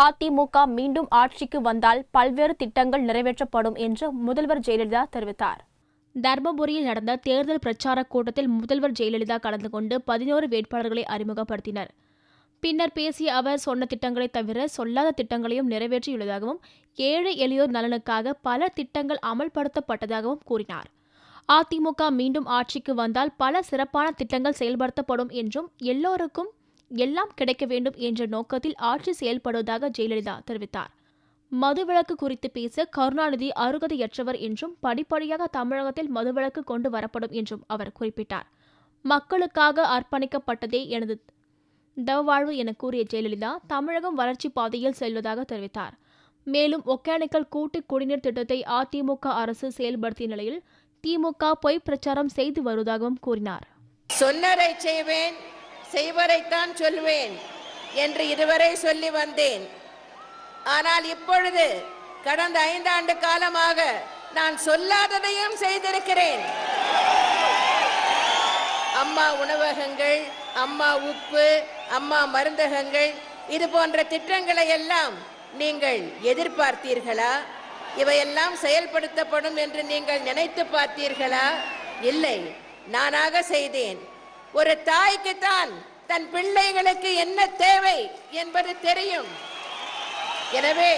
அதிமுக மீண்டும் ஆட்சிக்கு வந்தால் பல்வேறு திட்டங்கள் நிறைவேற்றப்படும் என்று முதல்வர் ஜெயலலிதா தெரிவித்தார். தர்மபுரியில் நடந்த தேர்தல் பிரச்சார கூட்டத்தில் முதல்வர் ஜெயலலிதா கலந்து கொண்டு 11 வேட்பாளர்களை அறிமுகப்படுத்தினர். பின்னர் பேசிய அவர், சொன்ன திட்டங்களை தவிர சொல்லாத திட்டங்களையும் நிறைவேற்றியுள்ளதாகவும், ஏழை எளியோர் நலனுக்காக பல திட்டங்கள் அமல்படுத்தப்பட்டதாகவும் கூறினார். அதிமுக மீண்டும் ஆட்சிக்கு வந்தால் பல சிறப்பான திட்டங்கள் செயல்படுத்தப்படும் என்றும், எல்லோருக்கும் எல்லாம் கிடைக்க வேண்டும் என்ற நோக்கத்தில் ஆட்சி செயல்படுவதாக ஜெயலலிதா தெரிவித்தார். மதுவிலக்கு குறித்து பேச கருணாநிதி அருகதையற்றவர் என்றும், படிப்படியாக தமிழகத்தில் மதுவிலக்கு கொண்டு வரப்படும் என்றும் அவர் குறிப்பிட்டார். மக்களுக்காக அர்ப்பணிக்கப்பட்டதே எனது தவவாழ்வு என கூறிய ஜெயலலிதா, தமிழகம் வளர்ச்சி பாதையில் செல்வதாக தெரிவித்தார். மேலும் ஒகேனக்கல் கூட்டு குடிநீர் திட்டத்தை அதிமுக அரசு செயல்படுத்திய நிலையில் திமுக பொய் பிரச்சாரம் செய்து வருவதாகவும் கூறினார். சொன்னதை செய்வேன், செய்வதைத்தான் சொல்வேன் என்று இதுவரை சொல்லி வந்தேன். ஆனால் இப்பொழுது கடந்த 5 ஆண்டு காலமாக நான் சொல்லாததையும் செய்திருக்கிறேன். அம்மா உணவகங்கள், அம்மா உப்பு, அம்மா மருந்தகங்கள், இது போன்ற திட்டங்களை எல்லாம் நீங்கள் எதிர்பார்த்தீர்களா? இவையெல்லாம் செயல்படுத்தப்படும் என்று நீங்கள் நினைத்து பார்த்தீர்களா? இல்லை, நானாக செய்தேன். ஒரு தாய்க்குத்தான் தன் பிள்ளைகளுக்கு என்ன தேவை என்பது தெரியும். எனவே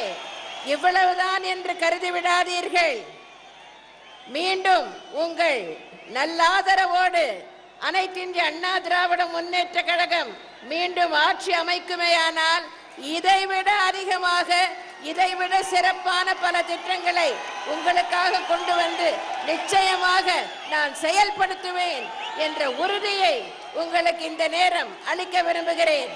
இவ்வளவுதான் என்று கருதிவிடாதீர்கள். மீண்டும் உங்கள் நல்லாதரவோடு அனைத்து இந்திய அண்ணா திராவிட முன்னேற்ற கழகம் மீண்டும் ஆட்சி அமைக்குமேயானால் இதைவிட அதிகமாக, இதைவிட சிறப்பான பல திட்டங்களை உங்களுக்காக கொண்டு வந்து நிச்சயமாக நான் செயல்படுத்துவேன் என்ற உறுதியை உங்களுக்கு இந்த நேரம் அளிக்க விரும்புகிறேன்.